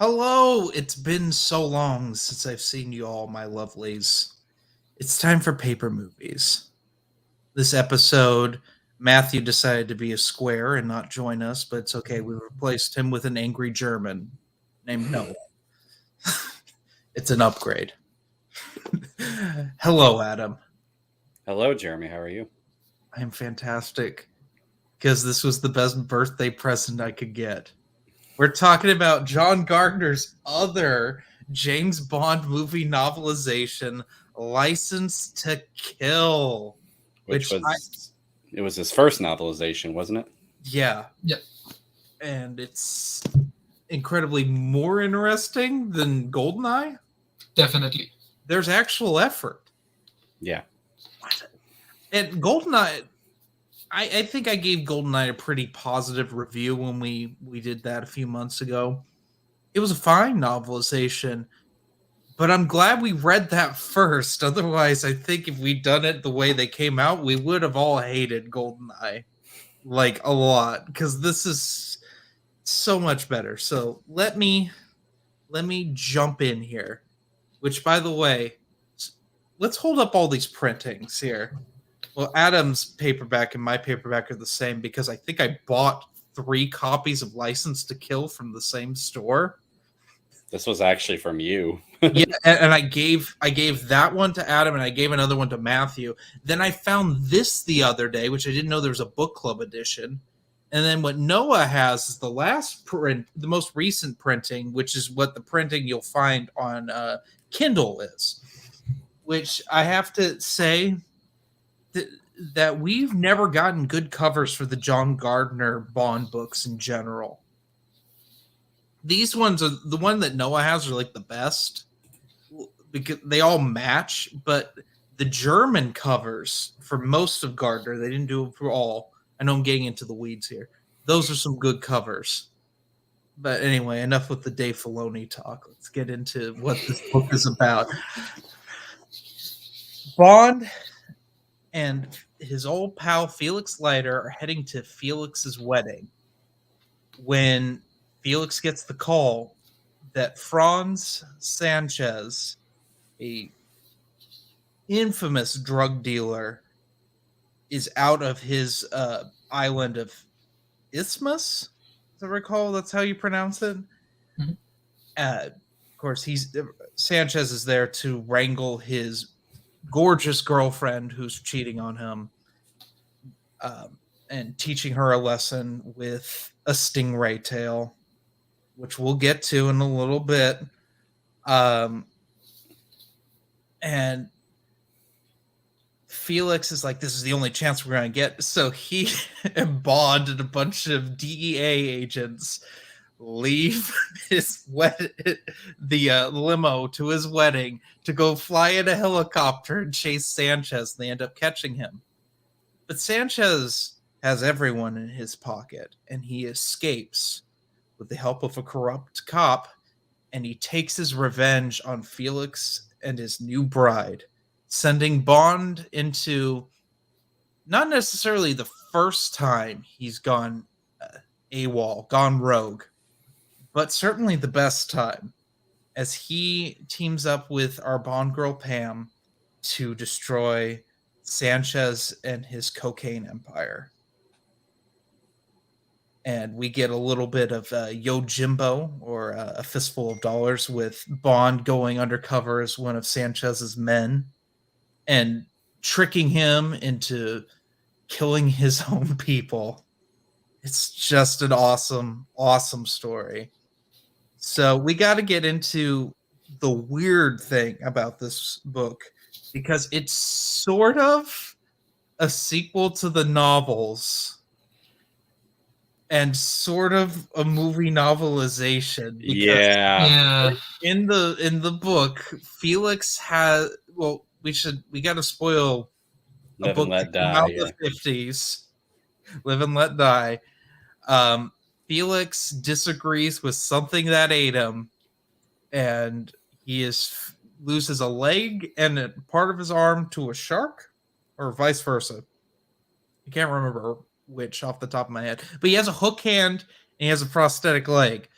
Hello! It's been so long since I've seen you all, my lovelies. It's time for paper movies. This episode, Matthew decided to be a square and not join us, but it's okay. We replaced him with an angry German named Noah. It's an upgrade. Hello, Adam. Hello, Jeremy. How are you? I am fantastic because this was the best birthday present I could get. We're talking about John Gardner's other James Bond movie novelization, License to Kill. Which Which was it was his first novelization, wasn't it? Yeah. Yeah. And it's incredibly more interesting than Goldeneye. Definitely. There's actual effort. Yeah. And Goldeneye, I think I gave Goldeneye a pretty positive review when we did that a few months ago. It was a fine novelization, but I'm glad we read that first. Otherwise, I think if we'd done it the way they came out, we would have all hated Goldeneye, like, a lot, because this is so much better. So let me jump in here, which, by the way, let's hold up all these printings here. Well, Adam's paperback and my paperback are the same because I think I bought 3 copies of License to Kill from the same store. This was actually from you. Yeah, and I gave that one to Adam and I gave another one to Matthew. Then I found this the other day, which I didn't know there was a book club edition. And then what Noah has is the last print, the most recent printing, which is what the printing you'll find on Kindle is. Which I have to say that we've never gotten good covers for the John Gardner Bond books in general. These ones are the one that Noah has are like the best because they all match, but the German covers for most of Gardner, they didn't do it for all. I know I'm getting into the weeds here. Those are some good covers. But anyway, enough with the Dave Filoni talk. Let's get into what this book is about. Bond and his old pal Felix Leiter are heading to Felix's wedding when Felix gets the call that Franz Sanchez, a infamous drug dealer, is out of his island of Isthmus. As I recall, that's how you pronounce it. Mm-hmm. Of course, Sanchez is there to wrangle his gorgeous girlfriend who's cheating on him, and teaching her a lesson with a stingray tail, which we'll get to in a little bit. And Felix is like, this is the only chance we're going to get. So he and Bond and a bunch of DEA agents leave the limo to his wedding to go fly in a helicopter and chase Sanchez. And they end up catching him. But Sanchez has everyone in his pocket, and he escapes with the help of a corrupt cop, and he takes his revenge on Felix and his new bride, sending Bond into not necessarily the first time he's gone AWOL, gone rogue, but certainly the best time, as he teams up with our Bond girl Pam to destroy Sanchez and his cocaine empire. And we get a little bit of Yojimbo, or a fistful of dollars, with Bond going undercover as one of Sanchez's men and tricking him into killing his own people. It's just an awesome, awesome story. So we got to get into the weird thing about this book, because it's sort of a sequel to the novels and sort of a movie novelization. Yeah. In the book, Felix has, well, we got to spoil a Live book and Let that came Die. out in the 50s, Live and Let Die. Felix disagrees with something that ate him, and he loses a leg and a part of his arm to a shark, or vice versa. I can't remember which off the top of my head, but he has a hook hand and he has a prosthetic leg,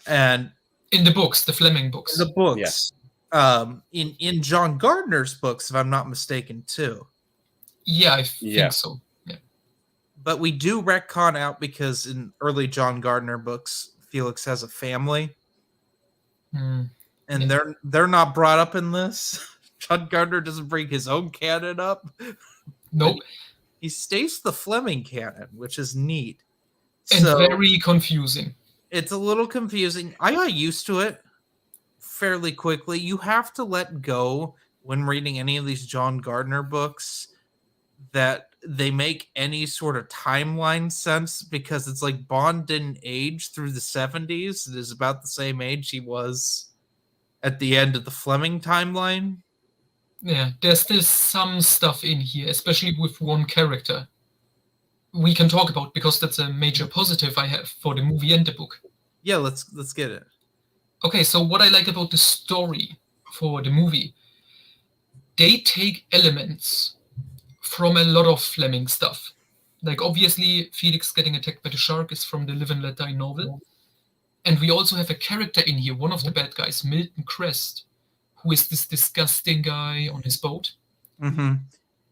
and In the books, the Fleming books. The books. Yeah. In John Gardner's books, if I'm not mistaken, too. Yeah, I think so. Yeah. But we do retcon out because in early John Gardner books, Felix has a family. And they're not brought up in this. John Gardner doesn't bring his own canon up. Nope. He stays the Fleming canon, which is neat. And very confusing. It's a little confusing. I got used to it fairly quickly. You have to let go when reading any of these John Gardner books that they make any sort of timeline sense, because it's like Bond didn't age through the 70s. It is about the same age he was at the end of the Fleming timeline. Yeah, there's still some stuff in here, especially with one character we can talk about, because that's a major positive I have for the movie and the book. Yeah, let's get it. Okay, so what I like about the story for the movie, they take elements from a lot of Fleming stuff. Like, obviously, Felix getting attacked by the shark is from the Live and Let Die novel. And we also have a character in here, one of the bad guys, Milton Crest, who is this disgusting guy on his boat. Mm-hmm.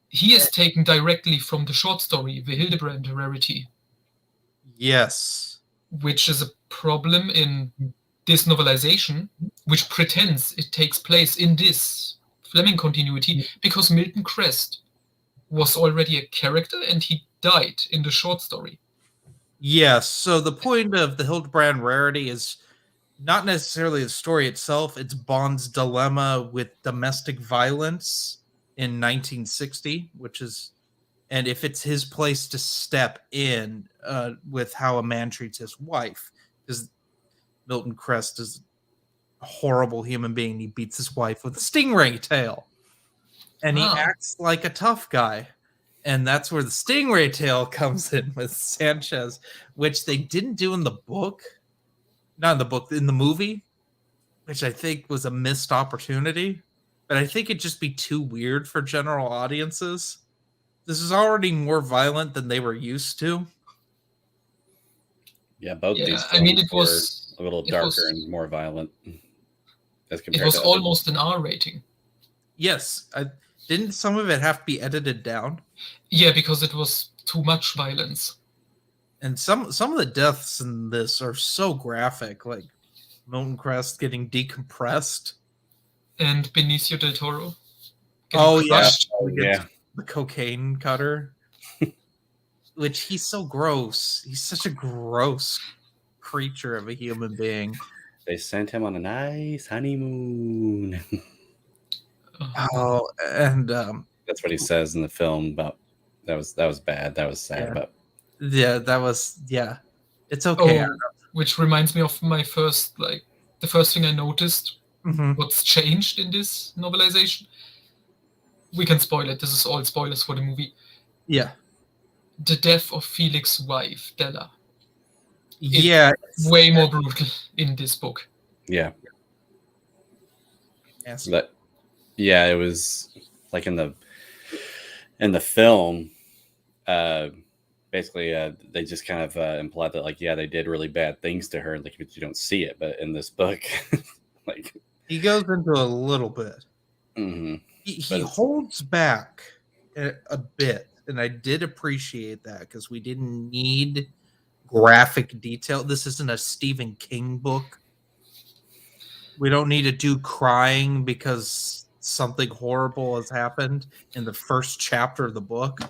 He is taken directly from the short story, The Hildebrand Rarity. Yes. Which is a problem in this novelization, which pretends it takes place in this Fleming continuity, because Milton Crest was already a character and he died in the short story. Yes, so the point of the Hildebrand Rarity is not necessarily the story itself, it's Bond's dilemma with domestic violence in 1960, which is, and if it's his place to step in with how a man treats his wife, because Milton Crest is a horrible human being. He beats his wife with a stingray tail, and he acts like a tough guy. And that's where the stingray tail comes in with Sanchez, which they didn't do in the book. Not in the book, in the movie, which I think was a missed opportunity. But I think it'd just be too weird for general audiences. This is already more violent than they were used to. Yeah, both these films it was a little darker and more violent. As compared it was almost an R rating. Yes. Didn't some of it have to be edited down? Yeah, because it was too much violence. And some of the deaths in this are so graphic, like Milton Crest getting decompressed. And Benicio del Toro. Yeah. The cocaine cutter. Which he's so gross. He's such a gross creature of a human being. They sent him on a nice honeymoon. And that's what he says in the film about that was bad. That was sad. But it's okay. Which reminds me of my first, the first thing I noticed. What's changed in this novelization? We can spoil it. This is all spoilers for the movie. Yeah. The death of Felix's wife, Della. It's way more brutal in this book. Yeah. Yes. It was like in the film, basically they just kind of implied that they did really bad things to her, but you don't see it. But in this book, he goes into a little bit. Mm-hmm. He holds back a bit, and I did appreciate that because we didn't need graphic detail. This isn't a Stephen King book. We don't need a dude crying because something horrible has happened in the first chapter of the book,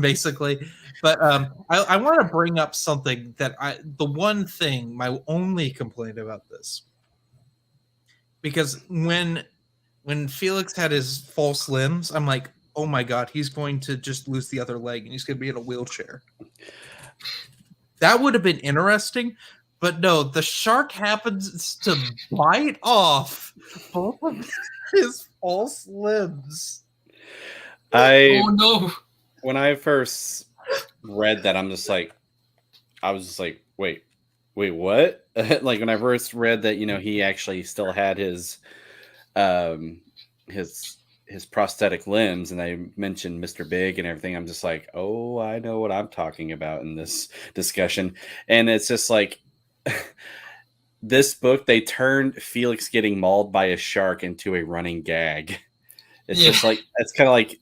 basically. But I want to bring up something that my only complaint about this, because when Felix had his false limbs, I'm like, oh my God, he's going to just lose the other leg and he's going to be in a wheelchair. That would have been interesting. But no, the shark happens to bite off both of his false limbs. Oh no. When I first read that, I was just like, wait, what? When I first read that, he actually still had his prosthetic limbs, and they mentioned Mr. Big and everything. I'm just like, oh, I know what I'm talking about in this discussion. And it's just like, this book, they turned Felix getting mauled by a shark into a running gag. It's Yeah. just like, it's kind of like,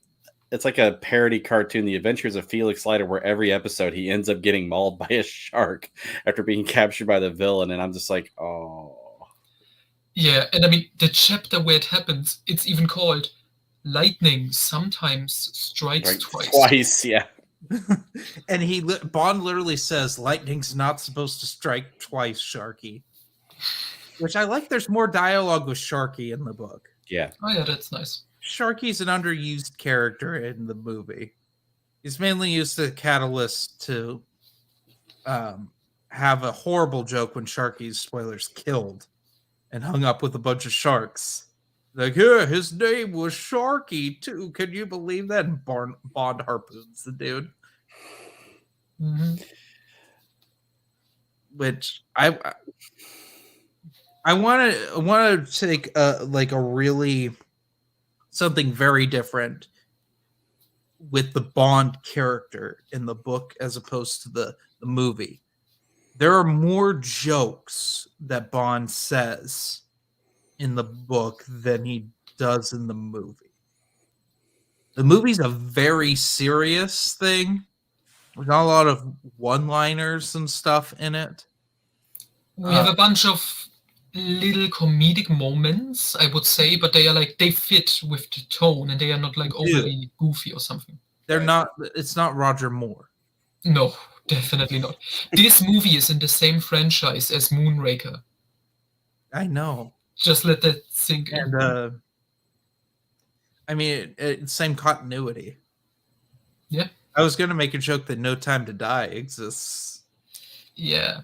it's like a parody cartoon, The Adventures of Felix Leiter, where every episode he ends up getting mauled by a shark after being captured by the villain. And I'm just like, oh. Yeah, and I mean, the chapter where it happens, it's even called Lightning Sometimes Strikes Right, Twice. twice, yeah. And Bond literally says, "Lightning's not supposed to strike twice, Sharky." Which I like. There's more dialogue with Sharky in the book. Yeah. Oh yeah, that's nice. Sharky's an underused character in the movie. He's mainly used as a catalyst to have a horrible joke when Sharky's, spoilers, killed and hung up with a bunch of sharks. Like, yeah, his name was Sharky too. Can you believe that? And Bond harpoons the dude. Mm-hmm. Which I want to take like a really something very different with the Bond character in the book as opposed to the movie. There are more jokes that Bond says in the book than he does in the movie. The movie's a very serious thing. There's not a lot of one-liners and stuff in it. We have a bunch of little comedic moments, I would say, but they are like, they fit with the tone and they are not like overly goofy or something. They're not, it's not Roger Moore. No, definitely not. This movie is in the same franchise as Moonraker. I know. Just let that sink in. And I mean, it's same continuity. Yeah. I was going to make a joke that No Time to Die exists. Yeah.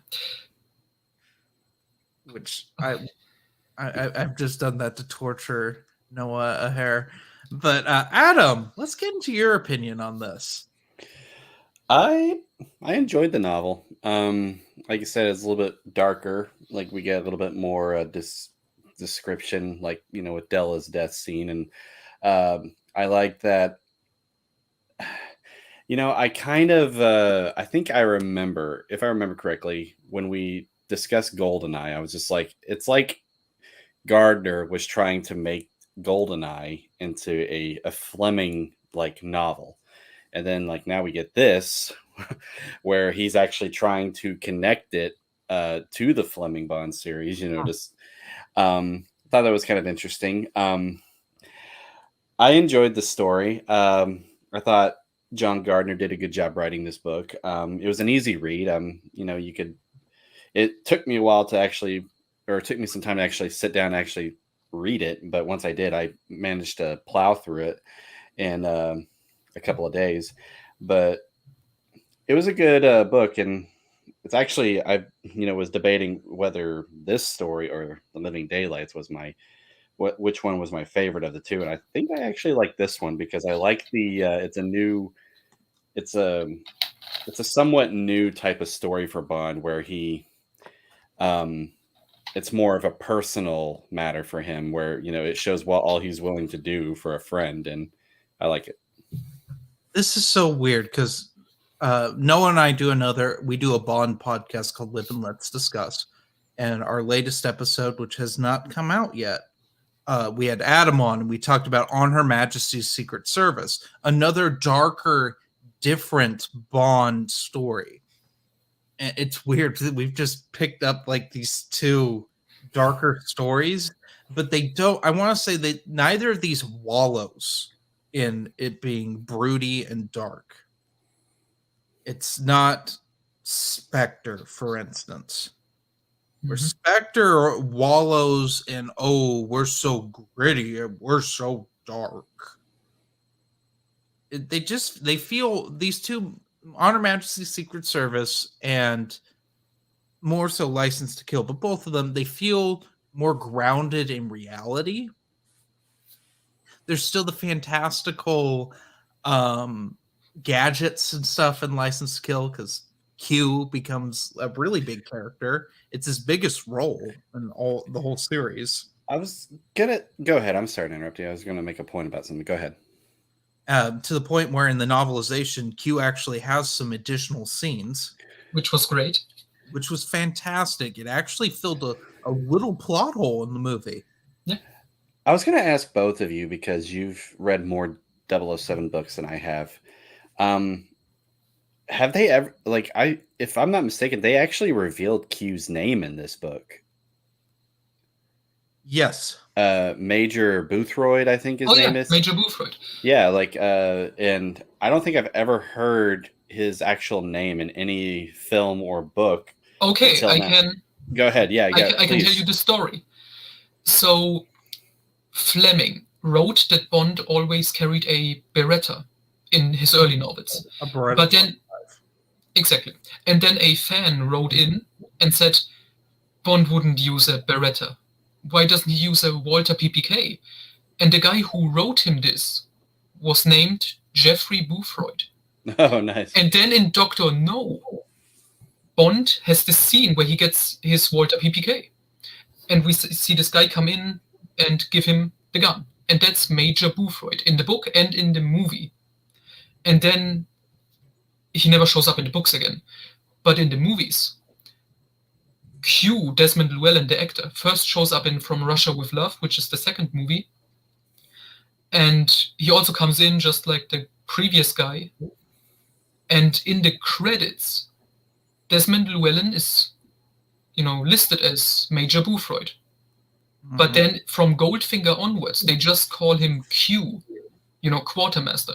Which I've just done that to torture Noah a hair. But Adam, let's get into your opinion on this. I enjoyed the novel. Like you said, it's a little bit darker. Like we get a little bit more description, like, you know, with Della's death scene, and I like that. You know, I kind of I think I remember, if I remember correctly, when we discussed Goldeneye, I was just like, it's like Gardner was trying to make Goldeneye into a Fleming like novel. And then like now we get this where he's actually trying to connect it to the Fleming Bond series, you know, just thought that was kind of interesting. I enjoyed the story. I thought John Gardner did a good job writing this book. It was an easy read. You know, it took me a while to actually, or it took me some time to actually sit down and actually read it. But once I did, I managed to plow through it in a couple of days. But it was a good book. And it's actually, I was debating whether this story or The Living Daylights was which one was my favorite of the two. And I think I actually like this one because I like it's a somewhat new type of story for Bond where he, it's more of a personal matter for him where, you know, it shows what all he's willing to do for a friend. And I like it. This is so weird because Noah and I do a Bond podcast called Live and Let's Discuss. And our latest episode, which has not come out yet, we had Adam on and we talked about On Her Majesty's Secret Service, another darker, different Bond story. And it's weird that we've just picked up like these two darker stories, but they don't, I want to say that neither of these wallows in it being broody and dark. It's not Spectre, for instance. Where Spectre wallows in, oh, we're so gritty and we're so dark. They feel, these two, On Her Majesty's Secret Service and more so License to Kill, but both of them, they feel more grounded in reality. There's still the fantastical gadgets and stuff in License to Kill because Q becomes a really big character. It's his biggest role in the whole series. I was gonna go ahead. I'm sorry to interrupt you. I was gonna make a point about something. Go ahead. To the point where in the novelization, Q actually has some additional scenes, which was great. which was fantastic. It actually filled a little plot hole in the movie. I was going to ask both of you, because you've read more 007 books than I have. Have they ever, like, if I'm not mistaken, they actually revealed Q's name in this book. Yes. Major Boothroyd, I think his name is. Major Boothroyd. Yeah, like, and I don't think I've ever heard his actual name in any film or book. Okay, Go ahead. Yeah, I can tell you the story. So Fleming wrote that Bond always carried a Beretta in his early novels. A Beretta. But then, exactly. And then a fan wrote in and said, Bond wouldn't use a Beretta. Why doesn't he use a Walter PPK? And the guy who wrote him this was named Jeffrey Boothroyd. Oh, nice. And then in Doctor No, Bond has this scene where he gets his Walter PPK. And we see this guy come in and give him the gun. And that's Major Boothroyd in the book and in the movie. And then he never shows up in the books again. But in the movies, Q, Desmond Llewellyn, the actor, first shows up in From Russia with Love, which is the second movie. And he also comes in just like the previous guy. And in the credits, Desmond Llewellyn is, listed as Major Boothroyd. Mm-hmm. But then from Goldfinger onwards, they just call him Q, Quartermaster.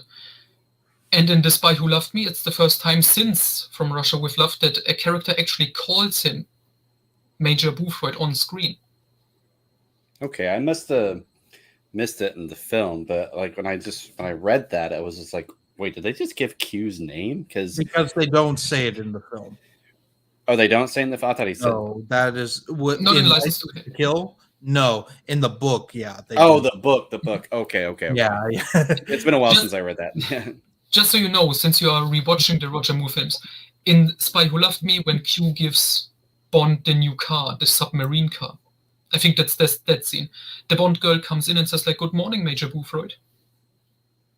And in The Spy Who Loved Me, it's the first time since From Russia with Love that a character actually calls him Major Boothroyd on screen. Okay, I must have missed it in the film, but like when I read that, I was just like, wait, did they just give Q's name? Because they don't say it in the film. Oh, they don't say in the film? I thought he said. No, that is what not in License to Kill. No, in the book, yeah. The book. Okay. Yeah. It's been a while since I read that. Just so you know, since you are rewatching the Roger Moore films, in Spy Who Loved Me, when Q gives Bond the new car, the submarine car, I think that's that scene. The Bond girl comes in and says, like, "Good morning, Major Boothroyd."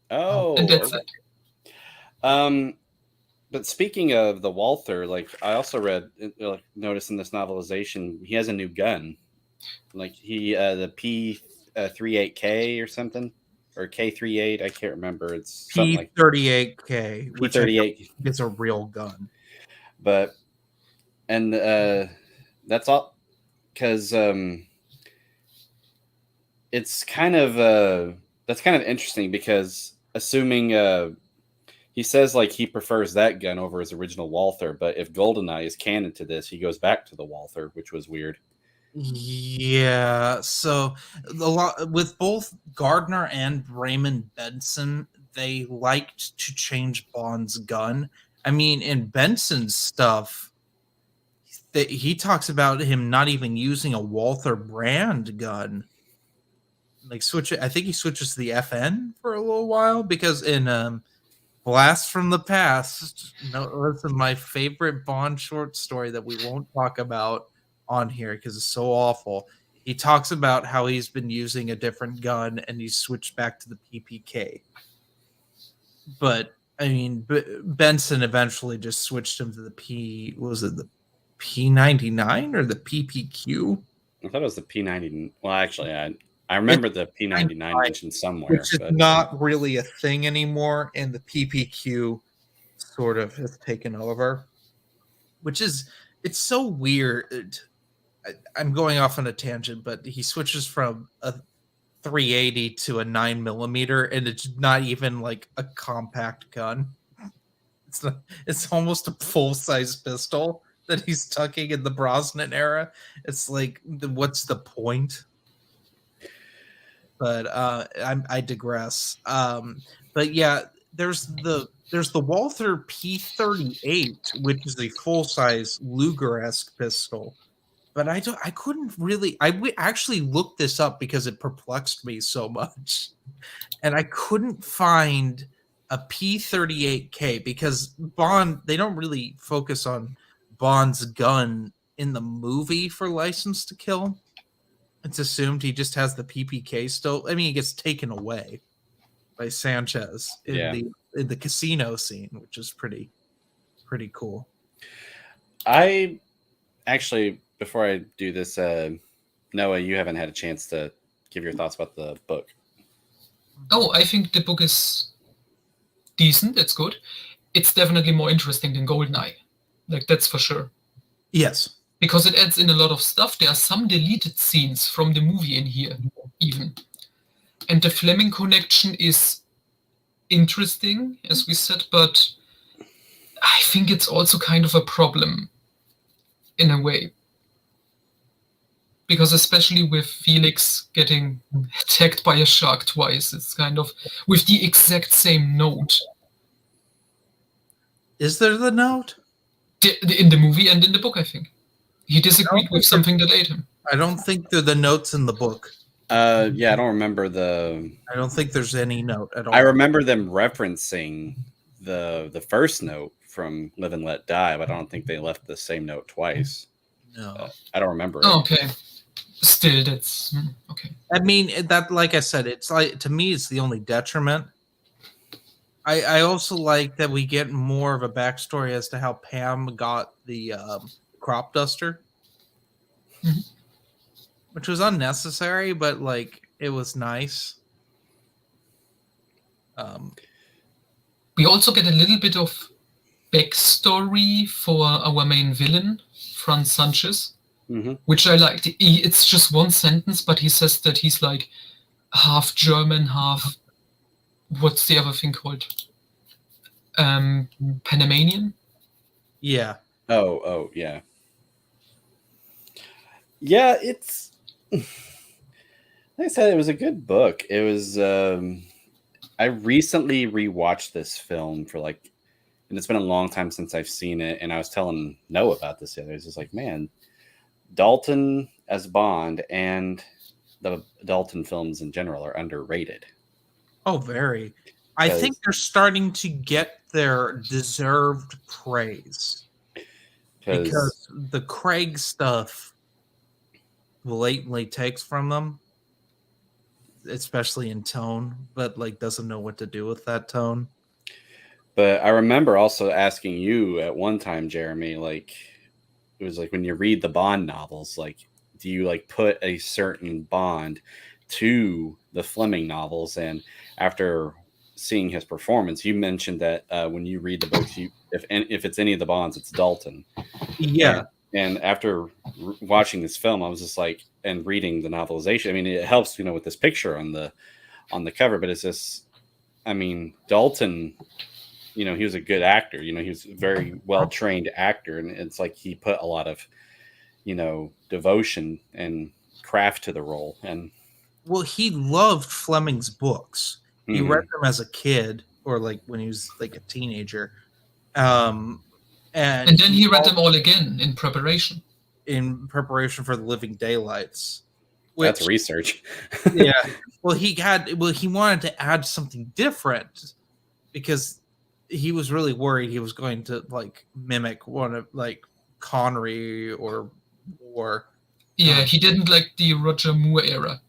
Oh, and that's it. But speaking of the Walther, like I also noticed in this novelization, he has a new gun. Like the P38K or something, or K38, I can't remember. It's P38K, which P38 is a real gun. But that's all because it's kind of that's kind of interesting because assuming he says like he prefers that gun over his original Walther, but if Goldeneye is canon to this, he goes back to the Walther, which was weird. Yeah, so with both Gardner and Raymond Benson, they liked to change Bond's gun. I mean, in Benson's stuff, he talks about him not even using a Walther brand gun. Like I think he switches to the FN for a little while because in Blast from the Past, listen, my favorite Bond short story that we won't talk about on here because it's so awful. He talks about how he's been using a different gun and he's switched back to the PPK. But I mean, Benson eventually just switched him to the the P99 or the PPQ? I thought it was the P90. Well, actually, I remember the P99 mentioned somewhere. Which is not really a thing anymore, and the PPQ sort of has taken over. It's so weird. I'm going off on a tangent, but he switches from a 380 to a 9mm, and it's not even like a compact gun. It's almost a full-size pistol that he's tucking in the Brosnan era. It's like, what's the point? But I digress. But yeah, there's the Walther P38, which is a full-size Luger-esque pistol. But I couldn't really. I actually looked this up because it perplexed me so much, and I couldn't find a P38K because Bond. They don't really focus on Bond's gun in the movie for License to Kill. It's assumed he just has the PPK still. I mean, he gets taken away by Sanchez in the casino scene, which is pretty cool. I actually, before I do this, Noah, you haven't had a chance to give your thoughts about the book. Oh, I think the book is decent. It's good. It's definitely more interesting than Goldeneye. Like, that's for sure. Yes. Because it adds in a lot of stuff. There are some deleted scenes from the movie in here, even. And the Fleming connection is interesting, as we said, but I think it's also kind of a problem in a way. Because especially with Felix getting attacked by a shark twice, it's kind of with the exact same note. Is there the note? In the movie and in the book, I think. He disagreed with something that ate him. I don't think they're the notes in the book. Yeah, I don't remember the. I don't think there's any note at all. I remember them referencing the first note from Live and Let Die, but I don't think they left the same note twice. No, I don't remember. Oh, okay. Still, that's okay. I mean, that, like I said, it's like, to me, it's the only detriment. I also like that we get more of a backstory as to how Pam got the crop duster, which was unnecessary, but like it was nice. We also get a little bit of backstory for our main villain, Franz Sanchez, which I liked. It's just one sentence, but he says that he's like half German, half, what's the other thing called? Panamanian? Yeah. Oh, yeah. Yeah, it's... Like I said, it was a good book. It was... I recently rewatched this film for like... And it's been a long time since I've seen it, and I was telling Noah about this the other day. I was just like, man, Dalton as Bond and the Dalton films in general are underrated. Oh, very. I think they're starting to get their deserved praise. Because the Craig stuff blatantly takes from them, especially in tone, but like doesn't know what to do with that tone. But I remember also asking you at one time, Jeremy, like, it was like when you read the Bond novels, like, do you like put a certain Bond to the Fleming novels? And after seeing his performance, you mentioned that when you read the books, if it's any of the Bonds, it's Dalton. Yeah. And after watching this film, I was just like, and reading the novelization, I mean, it helps, with this picture on the cover, but it's just, I mean, Dalton, he was a good actor, he was a very well-trained actor. And it's like, he put a lot of, devotion and craft to the role. And well, he loved Fleming's books. He read them as a kid, or like when he was like a teenager. And then he read them all again in preparation. In preparation for the Living Daylights. That's research. Yeah. Well, he wanted to add something different because he was really worried he was going to like mimic one of like Connery or Yeah, he didn't like the Roger Moore era,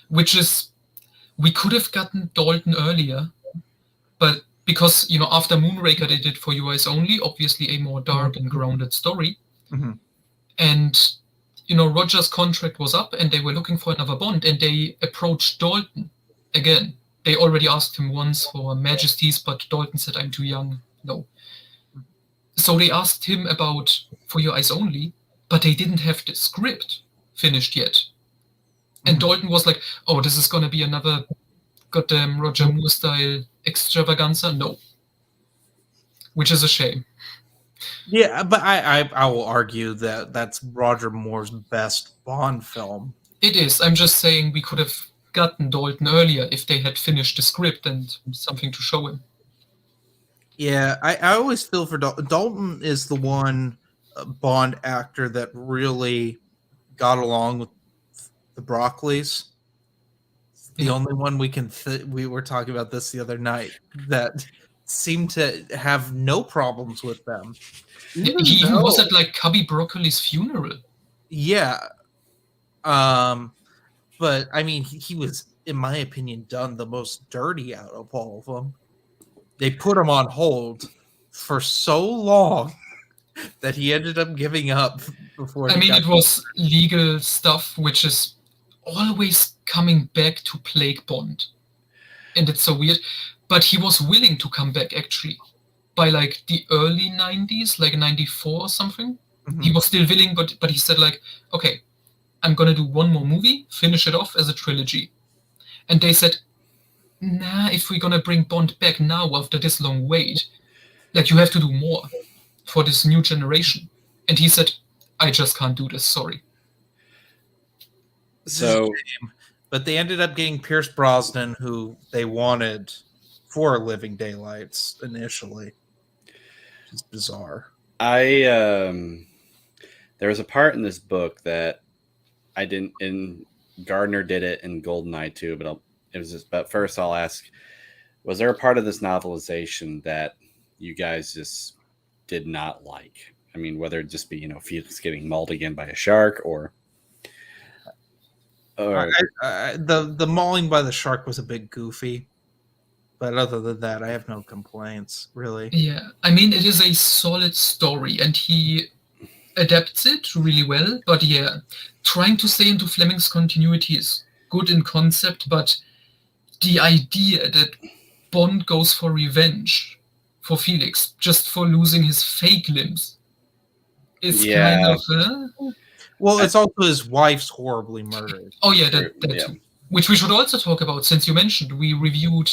which is, we could have gotten Dalton earlier, but because, after Moonraker, they did For Your Eyes Only, obviously a more dark and grounded story. Mm-hmm. And, Roger's contract was up and they were looking for another Bond, and they approached Dalton again. They already asked him once for Majesties, but Dalton said, I'm too young. No. So they asked him about For Your Eyes Only, but they didn't have the script finished yet. And Dalton was like, oh, this is going to be another goddamn Roger Moore style extravaganza? No. Which is a shame. Yeah, but I will argue that that's Roger Moore's best Bond film. It is. I'm just saying we could have gotten Dalton earlier if they had finished the script and something to show him. Yeah, I always feel for Dalton. Dalton is the one Bond actor that really got along with the Broccoli's. The only one we can we were talking about this the other night that seemed to have no problems with them. He even was at like Cubby Broccoli's funeral. Yeah. But I mean, he was, in my opinion, done the most dirty out of all of them. They put him on hold for so long that he ended up giving up before. I mean, it was legal stuff, which is always coming back to plague Bond, and it's so weird. But he was willing to come back actually by like the early 90s, like 94 or something. Mhm. He was still willing, but he said like, okay, I'm gonna do one more movie, finish it off as a trilogy. And they said, nah, if we're gonna bring Bond back now after this long wait, like you have to do more for this new generation. And he said, I just can't do this, sorry. So, but they ended up getting Pierce Brosnan, who they wanted for Living Daylights initially. It's bizarre. there was a part in this book that I didn't, and Gardner did it in Goldeneye too, but first I'll ask, was there a part of this novelization that you guys just did not like? I mean, whether it just be, Felix getting mauled again by a shark or the mauling by the shark was a bit goofy, but other than that, I have no complaints, really. Yeah, I mean, it is a solid story, and he adapts it really well. But yeah, trying to stay into Fleming's continuity is good in concept, but the idea that Bond goes for revenge for Felix just for losing his fake limbs is kind of... Well, it's also his wife's horribly murdered. Oh yeah, that too. Which we should also talk about, since you mentioned we reviewed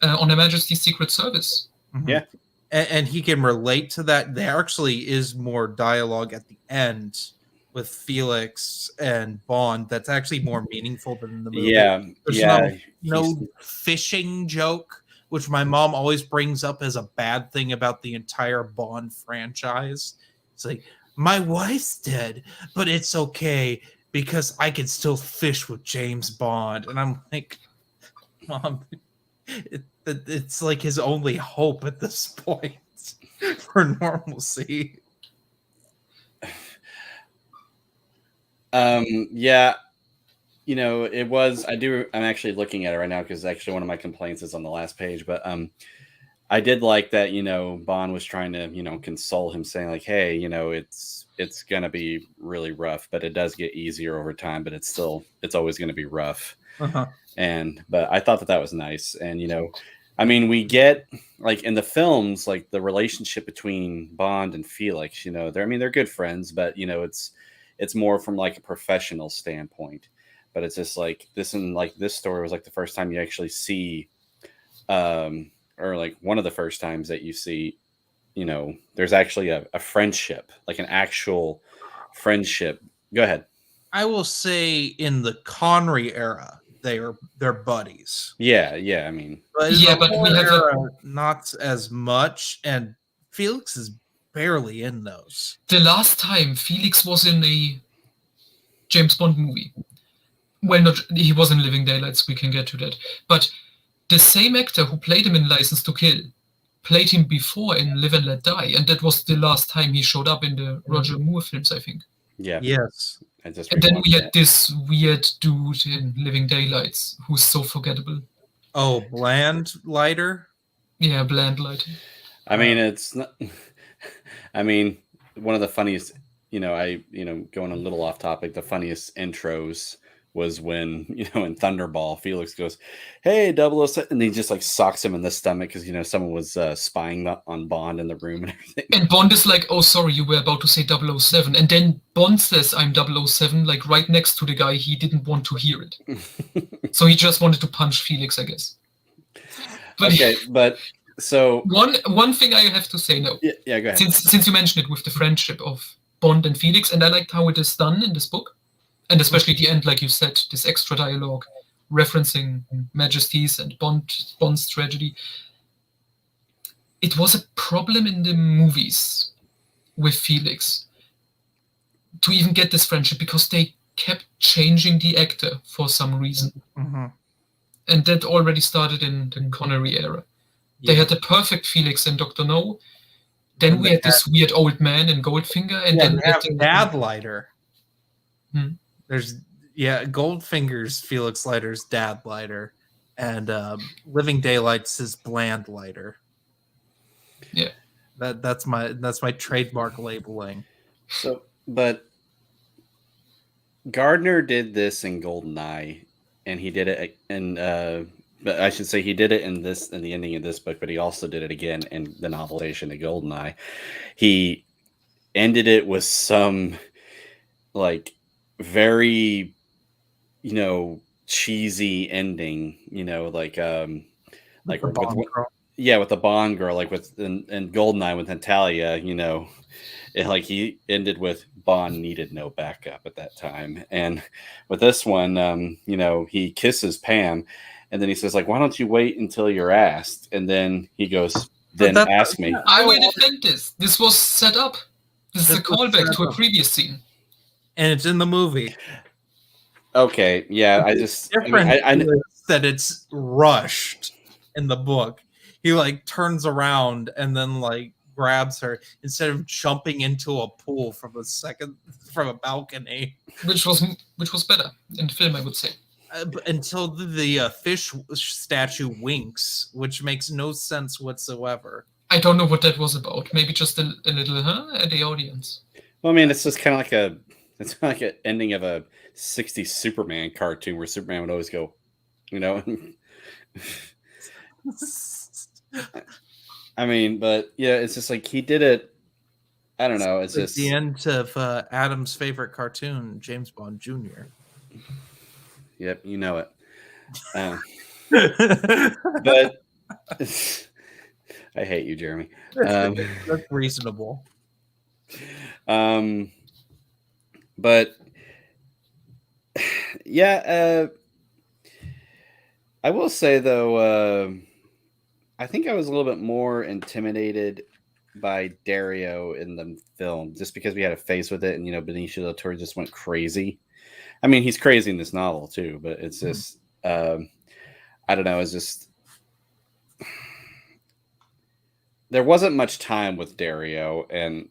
on Her Majesty's Secret Service. Mm-hmm. Yeah. And he can relate to that. There actually is more dialogue at the end with Felix and Bond that's actually more meaningful than in the movie. Yeah. There's no fishing joke, which my mom always brings up as a bad thing about the entire Bond franchise. It's like, my wife's dead, but it's okay because I can still fish with James Bond. And I'm like, Mom, it's like his only hope at this point for normalcy. Yeah, it was. I'm actually looking at it right now because actually one of my complaints is on the last page. But I did like that. Bond was trying to console him, saying like, "Hey, it's gonna be really rough, but it does get easier over time. But it's always gonna be rough." Uh-huh. But I thought that was nice. And I mean, we get like in the films, like the relationship between Bond and Felix. They're good friends, but it's more from like a professional standpoint. But it's just like this, and like this story was like the first time you actually see, or like one of the first times that you see, there's actually a friendship, like an actual friendship. Go ahead. I will say in the Connery era, they're buddies. Yeah. I mean, but we have not as much, and Felix is barely in those. The last time Felix was in a James Bond movie, well, he was in Living Daylights, we can get to that, but the same actor who played him in License to Kill played him before in Live and Let Die, and that was the last time he showed up in the Roger Moore films, I think. Yeah. Yes. And then we had this weird dude in Living Daylights who's so forgettable. Oh, Bland Lighter? Yeah, Bland Lighter. I mean, it's not... I mean, one of the funniest, going a little off topic, the funniest intros was when, in Thunderball, Felix goes, "Hey, 007," and he just like socks him in the stomach because, someone was spying on Bond in the room and everything. And Bond is like, "Oh, sorry, you were about to say 007. And then Bond says, "I'm 007, like right next to the guy. He didn't want to hear it. So he just wanted to punch Felix, I guess. But okay, but so... One thing I have to say, no. Yeah, go ahead. Since you mentioned it with the friendship of Bond and Felix, and I liked how it is done in this book. And especially the end, like you said, this extra dialogue referencing Majesties and Bond's tragedy. It was a problem in the movies with Felix to even get this friendship because they kept changing the actor for some reason. Mm-hmm. And that already started in the Connery era. They had the perfect Felix in Dr. No. Then we had this weird old man in Goldfinger. And then we have Dad Lighter. There's Goldfinger's Felix Leiter's Dad Lighter, and Living Daylights is Bland Lighter. Yeah. That's my trademark labeling. So, but Gardner did this in Goldeneye, and he did it in. But I should say he did it in the ending of this book, but he also did it again in the novelization of Goldeneye. He ended it with some like very, cheesy ending. Like The Bond girl. with the Bond girl, like in Goldeneye with Natalia. He ended with Bond needed no backup at that time, and with this one, he kisses Pam. And then he says, like, why don't you wait until you're asked? And then he goes, then ask me. I will defend this. This was set up. This is a callback to a previous scene. And it's in the movie. Okay, yeah, I know that it's rushed in the book. He like turns around and then like grabs her instead of jumping into a pool from a balcony. Which was better in the film, I would say. Until the fish statue winks, which makes no sense whatsoever. I don't know what that was about. Maybe just a little at the audience. Well, I mean, it's just kind of like an ending of a 60s Superman cartoon where Superman would always go, I mean, but yeah, it's just like he did it. I don't know. It's just the end of Adam's favorite cartoon, James Bond Jr. Yep, you know it. But I hate you, Jeremy. That's reasonable. But yeah, I will say though, I think I was a little bit more intimidated by Dario in the film, just because we had a face with it, and Benicio del Toro just went crazy. I mean, he's crazy in this novel too, but it's just, I don't know. It's just, there wasn't much time with Dario, and,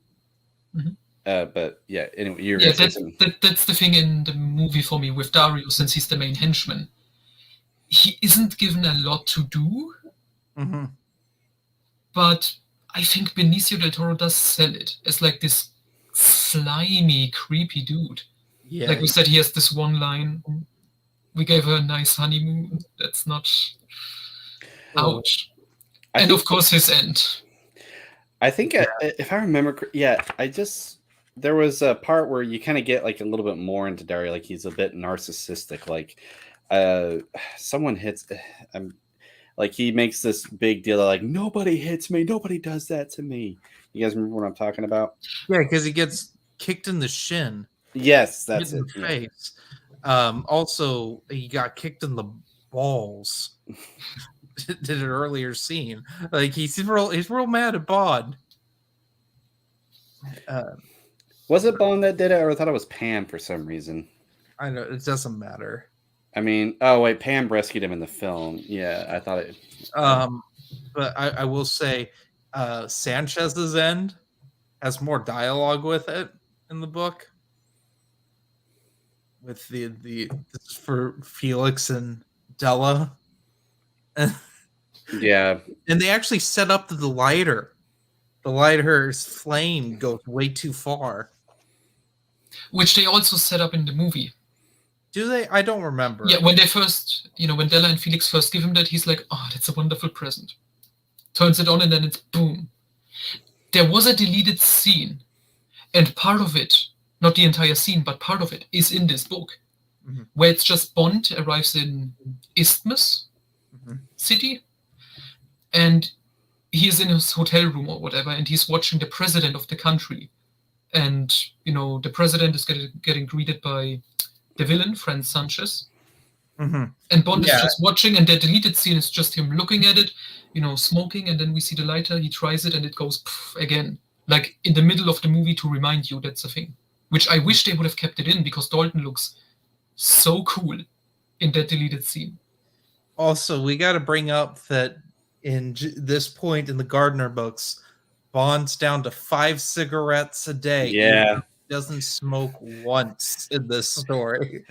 but yeah, anyway, that's the thing in the movie for me with Dario, since he's the main henchman. He isn't given a lot to do, but I think Benicio del Toro does sell it as like this slimy, creepy dude. Yeah. Like we said, he has this one line, we gave her a nice honeymoon. That's not... Ouch. And of course his end. I think, if I remember, there was a part where you kind of get like a little bit more into Dario, like he's a bit narcissistic, like someone hits... like he makes this big deal of like, nobody hits me, nobody does that to me. You guys remember what I'm talking about? Yeah, because he gets kicked in the shin. Yes, that's it. In the face. Also, he got kicked in the balls. Did an earlier scene. Like he's real mad at Bond. Was it Bond that did it, or I thought it was Pam for some reason? I know it doesn't matter. I mean, oh wait, Pam rescued him in the film. Yeah, I thought it. But I will say, Sanchez's end has more dialogue with it in the book. With this is for Felix and Della. Yeah. And they actually set up the lighter. The lighter's flame goes way too far. Which they also set up in the movie. Do they? I don't remember. Yeah, when they first, when Della and Felix first give him that, he's like, oh, that's a wonderful present. Turns it on and then it's boom. There was a deleted scene. And part of it, not the entire scene, but part of it is in this book, where it's just Bond arrives in Isthmus City, and he is in his hotel room or whatever, and he's watching the president of the country, and the president is getting greeted by the villain, Franz Sanchez, and Bond is just watching, and the deleted scene is just him looking at it, smoking, and then we see the lighter, he tries it, and it goes again, like in the middle of the movie to remind you that's a thing. Which I wish they would have kept it in, because Dalton looks so cool in that deleted scene. Also, we got to bring up that in this point in the Gardner books, Bond's down to 5 cigarettes a day. Yeah. He doesn't smoke once in this story.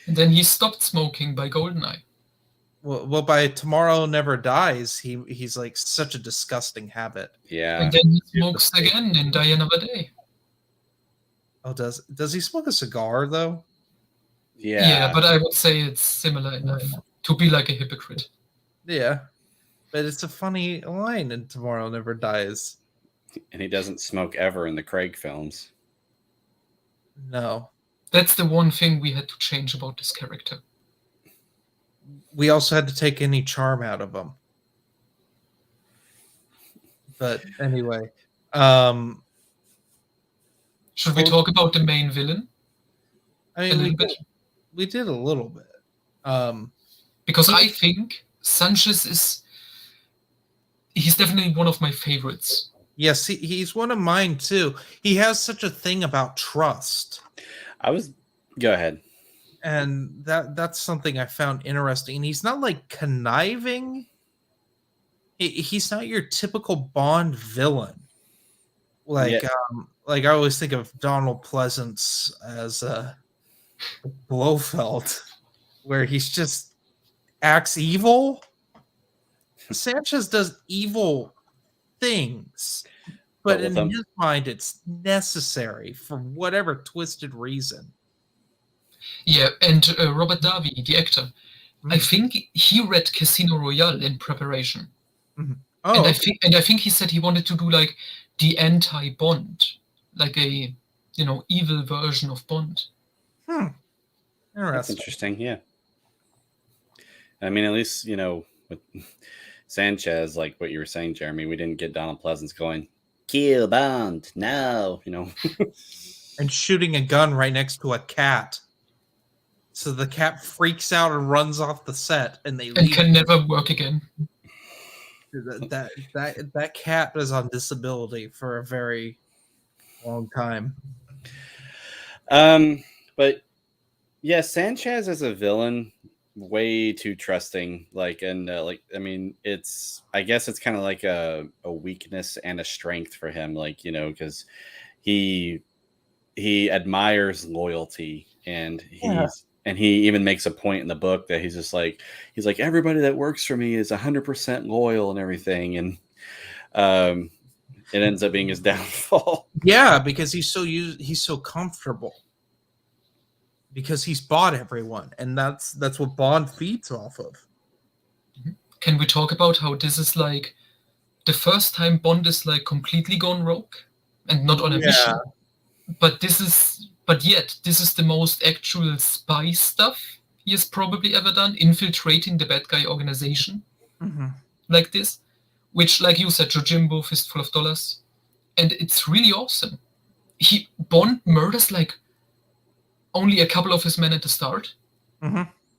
And then he stopped smoking by Goldeneye. Well, by Tomorrow Never Dies, he's like such a disgusting habit. Yeah. And then he smokes again in Die Another Day. Oh, does he smoke a cigar though? Yeah, but I would say it's similar enough to be like a hypocrite. Yeah, but it's a funny line in Tomorrow Never Dies. And he doesn't smoke ever in the Craig films. No. That's the one thing we had to change about this character. We also had to take any charm out of him. But anyway, should we talk about the main villain? I mean, we did a little bit. Because I think Sanchez he's definitely one of my favorites. Yes, he's one of mine too. He has such a thing about trust. Go ahead. And that's something I found interesting. And he's not like conniving. He's not your typical Bond villain. Like I always think of Donald Pleasance as Blofeld, where he's just acts evil. Sanchez does evil things, but in his mind, it's necessary for whatever twisted reason. Yeah, and Robert Davi, the actor, I think he read Casino Royale in preparation. Oh, and I think he said he wanted to do like the anti-Bond, like a evil version of Bond. That's interesting. Yeah. I mean, at least with Sanchez, like what you were saying, Jeremy, we didn't get Donald Pleasance going, kill Bond, no, and shooting a gun right next to a cat. So the cat freaks out and runs off the set, and and can never work again. That cat is on disability for a very long time. But yeah, Sanchez as a villain, way too trusting. I guess it's kind of like a weakness and a strength for him, because he admires loyalty, and he even makes a point in the book that he's like everybody that works for me is 100% loyal and everything, and it ends up being his downfall. Yeah, because he's so comfortable, because he's bought everyone, and that's what Bond feeds off of. Can we talk about how this is like the first time Bond is like completely gone rogue and not on a mission? But yet this is the most actual spy stuff he has probably ever done, infiltrating the bad guy organization like this, which, like you said, Jojimbo, Fistful of Dollars, and it's really awesome. Bond murders like only a couple of his men at the start,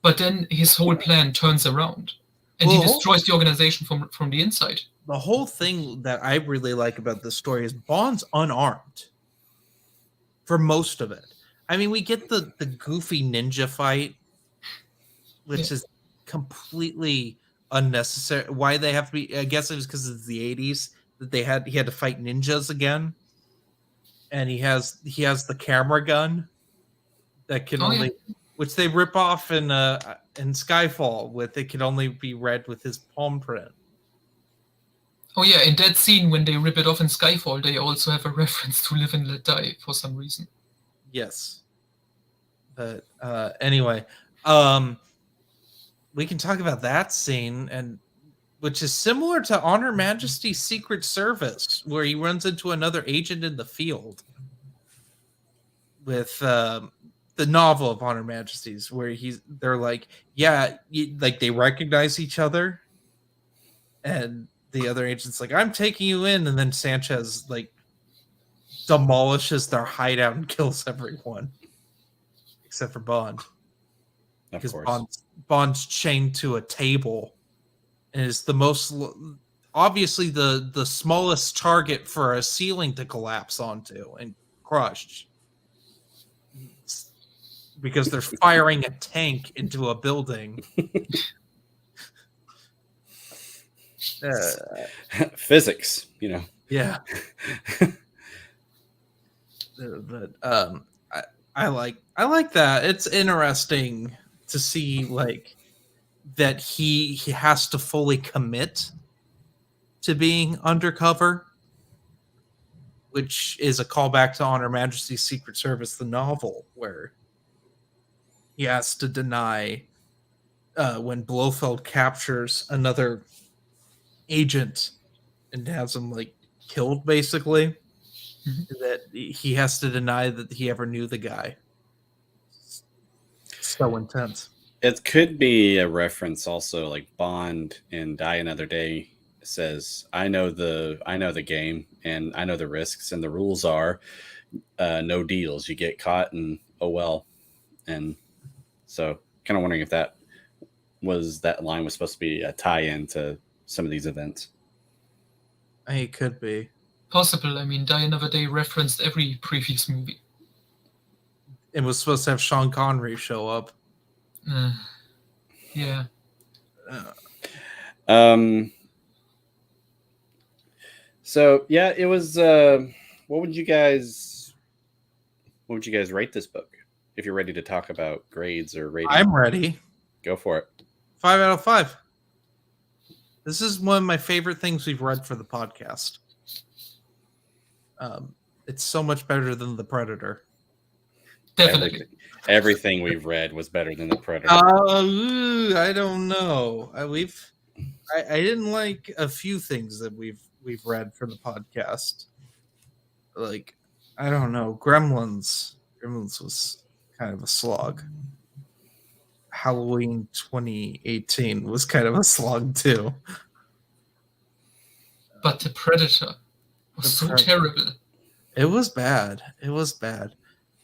but then his whole plan turns around, and he destroys the organization from the inside. The whole thing that I really like about this story is Bond's unarmed for most of it. I mean, we get the goofy ninja fight, which is completely unnecessary. Why they have to be? I guess it was because it's the 80s that he had to fight ninjas again, and he has the camera gun that can which they rip off in Skyfall with. It can only be read with his palm print. Oh yeah, in that scene when they rip it off in Skyfall, they also have a reference to Live and Let Die for some reason. Yes. But anyway, we can talk about that scene, and which is similar to On Her Majesty's Secret Service, where he runs into another agent in the field with the novel of On Her Majesty's, where they're like, they recognize each other, and the other agent's like, I'm taking you in, and then Sanchez like demolishes their hideout and kills everyone except for Bond, because Bond's chained to a table and is the most obviously the smallest target for a ceiling to collapse onto and crush, because they're firing a tank into a building. Physics, Yeah. But I like that. It's interesting to see, like, that he has to fully commit to being undercover, which is a callback to On Her Majesty's Secret Service, the novel, where he has to deny when Blofeld captures another agent and has him like killed, basically, that he has to deny that he ever knew the guy. So intense. It could be a reference also, like Bond in Die Another Day says, I know the game and I know the risks, and the rules are no deals. You get caught and oh well. And so kind of wondering if that line was supposed to be a tie-in to some of these events. It could be. Possible. I mean, Die Another Day referenced every previous movie. It was supposed to have Sean Connery show up. Yeah. So yeah, it was. What would you guys rate this book? If you're ready to talk about grades or rating, I'm ready. Go for it. 5 out of 5. This is one of my favorite things we've read for the podcast. It's so much better than The Predator. Definitely. Everything we've read was better than The Predator. I don't know. I didn't like a few things that we've read for the podcast. Like, I don't know, Gremlins was kind of a slog. Halloween 2018 was kind of a slog too. But The Predator was so terrible. It was bad.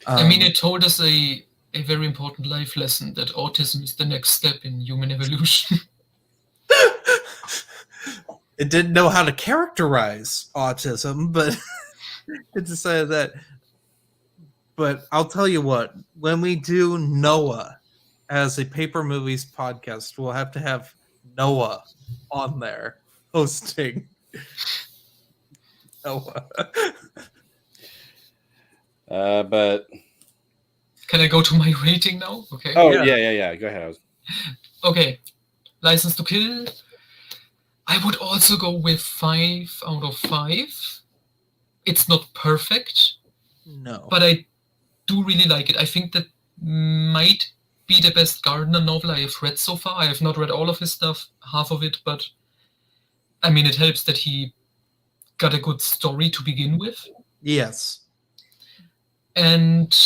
I mean, it told us a very important life lesson that autism is the next step in human evolution. It didn't know how to characterize autism, but it decided that. But I'll tell you what, when we do Noah as a Paper Movies podcast, we'll have to have Noah on there hosting. Noah. But can I go to my rating now? Okay. Oh yeah. Go ahead. Okay. License to Kill. I would also go with 5 out of 5. It's not perfect. No. But I do really like it. I think that might be the best Gardner novel I have read so far. I have not read all of his stuff, half of it, but I mean, it helps that he got a good story to begin with. Yes. And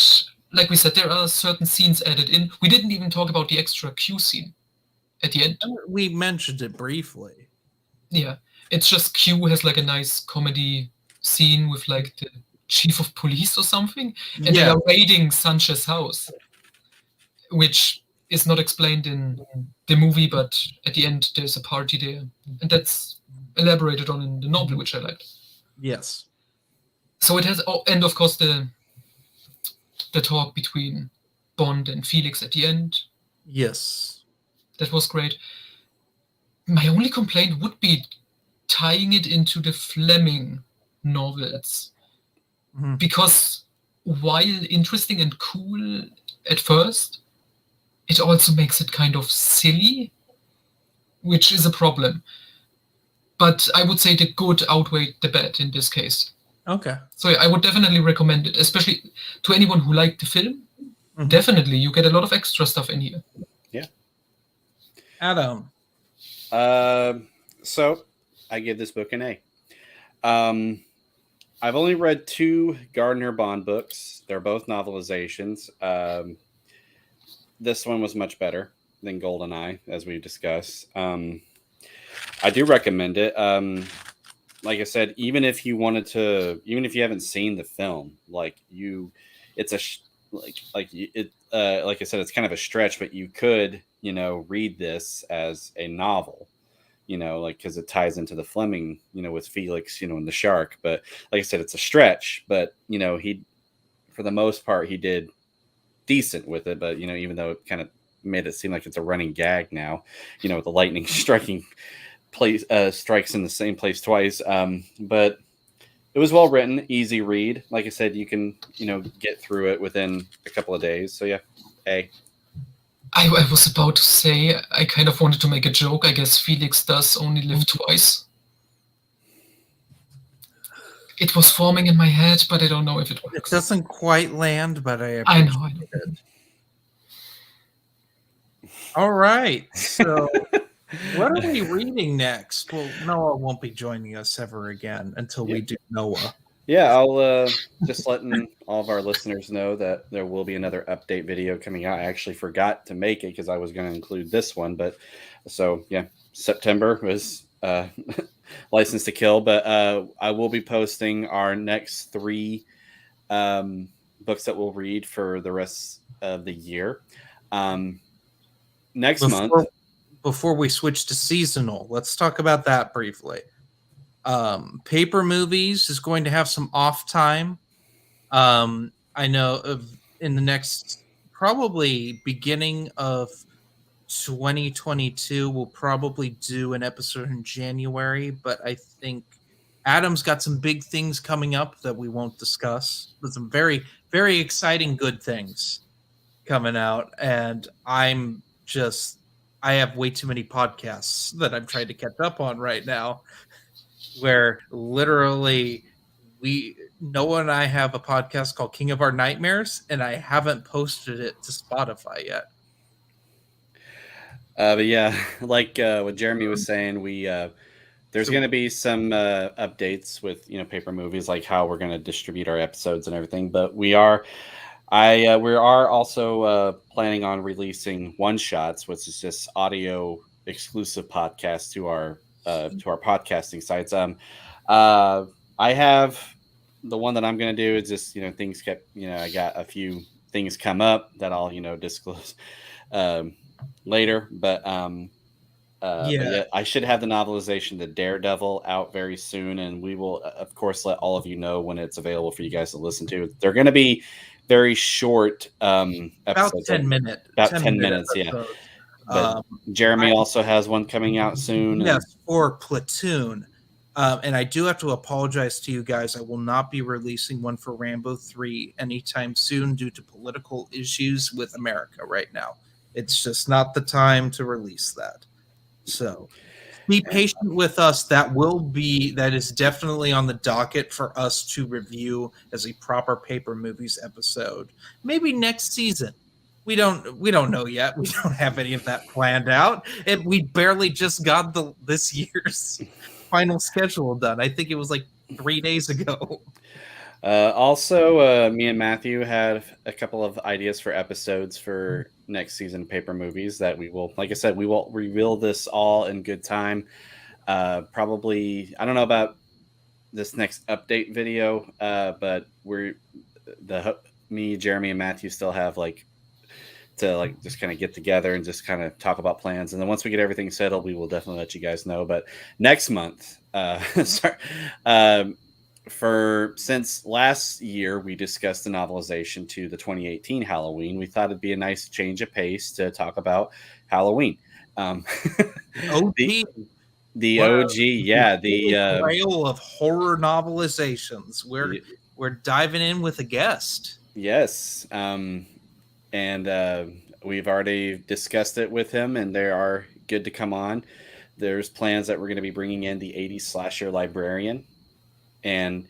like we said, there are certain scenes added in. We didn't even talk about the extra Q scene at the end. We mentioned it briefly. Yeah. It's just Q has like a nice comedy scene with like the chief of police or something. And they are raiding Sanchez's house, which is not explained in the movie, but at the end there's a party there. And that's elaborated on in the novel, which I liked. Yes. So it has, and of course the talk between Bond and Felix at the end. Yes. That was great. My only complaint would be tying it into the Fleming novels. Mm-hmm. Because while interesting and cool at first, it also makes it kind of silly, which is a problem. But I would say the good outweighed the bad in this case. Okay. So yeah, I would definitely recommend it, especially to anyone who liked the film. Mm-hmm. Definitely, you get a lot of extra stuff in here. Yeah. Adam. So I give this book an A. I've only read 2 Gardner Bond books. They're both novelizations. This one was much better than Goldeneye, as we discussed. I do recommend it. Like I said, even if you haven't seen the film, like I said, it's kind of a stretch, but you could, read this as a novel, because it ties into the Fleming, with Felix, and the shark. But like I said, it's a stretch, but, for the most part, he did decent with it. But, even though it kind of made it seem like it's a running gag now, with the lightning striking strikes in the same place twice. But it was well written, easy read. Like I said, you can, get through it within a couple of days. So yeah, A. I was about to say, I kind of wanted to make a joke. I guess Felix does only live twice. It was forming in my head, but I don't know if it It works. doesn't quite land, but I I appreciate know. it. All right. So, what are we reading next? Well, Noah won't be joining us ever again until we do Noah. Yeah, I'll just letting all of our listeners know that there will be another update video coming out. I actually forgot to make it because I was going to include this one, but so yeah, September was License to Kill, but I will be posting our next 3 books that we'll read for the rest of the year. Next month. Before we switch to seasonal, let's talk about that briefly. Paper Movies is going to have some off time. I know in the next, probably beginning of 2022, we'll probably do an episode in January, but I think Adam's got some big things coming up that we won't discuss, but some very, very exciting good things coming out. And I have way too many podcasts that I'm trying to catch up on right now, where literally Noah and I have a podcast called King of Our Nightmares, and I haven't posted it to Spotify yet. But yeah, like what Jeremy was saying, there's going to be some updates with Paper Movies, like how we're going to distribute our episodes and everything. But we are also planning on releasing one shots, which is just audio exclusive podcasts to our podcasting sites. I have the one that I'm going to do is just things kept I got a few things come up that I'll disclose later, but yeah, I should have the novelization, the Daredevil, out very soon, and we will of course let all of you know when it's available for you guys to listen to. They're going to be very short episodes, about 10 minutes. About 10 minutes, yeah. But Jeremy also has one coming out soon. Yes, for Platoon. And I do have to apologize to you guys. I will not be releasing one for Rambo 3 anytime soon due to political issues with America right now. It's just not the time to release that. So be patient with us. That is definitely on the docket for us to review as a proper Paper Movies episode. Maybe next season. We don't know yet. We don't have any of that planned out. We barely just got this year's final schedule done. I think it was like 3 days ago. Also, me and Matthew had a couple of ideas for episodes for next season Paper Movies that we will, like I said, we will reveal this all in good time. Probably, I don't know about this next update video, but me, Jeremy, and Matthew still have to just kind of get together and just kind of talk about plans. And then once we get everything settled, we will definitely let you guys know. But next month, since last year we discussed the novelization to the 2018 Halloween, we thought it'd be a nice change of pace to talk about Halloween. The OG, yeah, the trail of horror novelizations. We're diving in with a guest. Yes, and we've already discussed it with him, and they are good to come on. There's plans that we're going to be bringing in the 80s slasher librarian and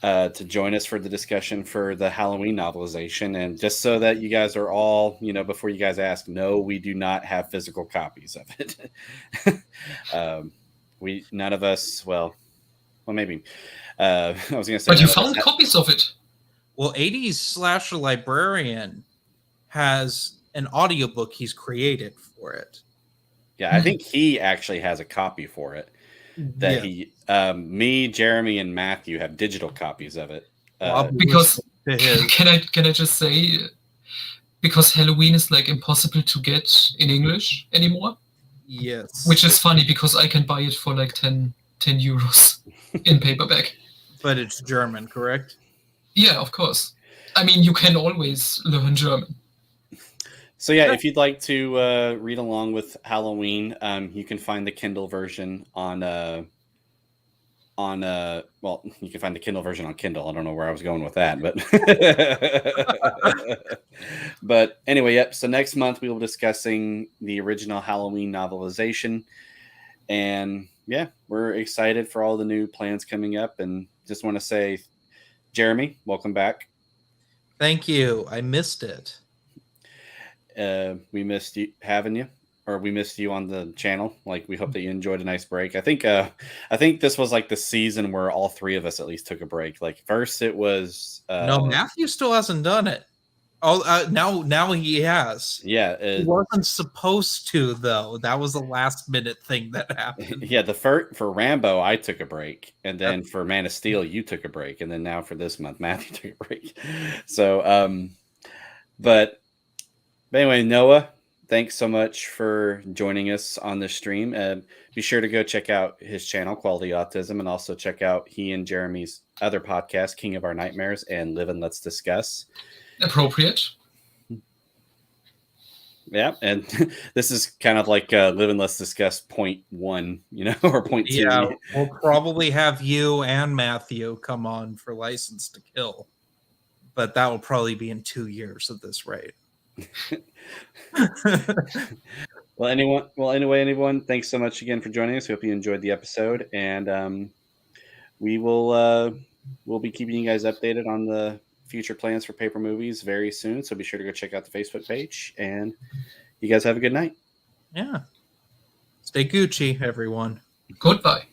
to join us for the discussion for the Halloween novelization. And just so that you guys are all, before you guys ask, no, we do not have physical copies of it. None of us, well, maybe. I was going to say, but you found copies of it. Well, 80s slasher librarian has an audiobook he's created for it. Yeah, I think he actually has a copy for it. That me, Jeremy, and Matthew have digital copies of it. Because can I just say, because Halloween is impossible to get in English anymore. Yes. Which is funny because I can buy it for 10 euros in paperback. But it's German, correct? Yeah, of course. I mean, you can always learn German. So yeah, if you'd like to read along with Halloween, you can find the Kindle version on on well, you can find the Kindle version on Kindle. I don't know where I was going with that, but but anyway, yep. So next month we will be discussing the original Halloween novelization, and yeah, we're excited for all the new plans coming up, and just want to say, Jeremy, welcome back. Thank you. I missed it. We missed you having you, or we missed you on the channel. Like, we hope that you enjoyed a nice break. I think this was like the season where all three of us at least took a break. Like, first it was No, Matthew still hasn't done it. Oh, now he has. Yeah, He wasn't supposed to, though. That was a last minute thing that happened. Yeah, the first for Rambo, I took a break, and then for Man of Steel, you took a break, and then now for this month, Matthew took a break. So, but anyway, Noah, thanks so much for joining us on this stream. Be sure to go check out his channel, Quality Autism, and also check out he and Jeremy's other podcast, King of Our Nightmares and Live and Let's Discuss. Appropriate. Yeah, and this is kind of like Live and Let's Discuss point 1, or point 2. Yeah, we'll probably have you and Matthew come on for License to Kill, but that will probably be in 2 years at this rate. Well, anyone, thanks so much again for joining us. We hope you enjoyed the episode, and we will we'll be keeping you guys updated on the future plans for Paper Movies very soon. So be sure to go check out the Facebook page, and you guys have a good night. Yeah. Stay Gucci, everyone. Goodbye.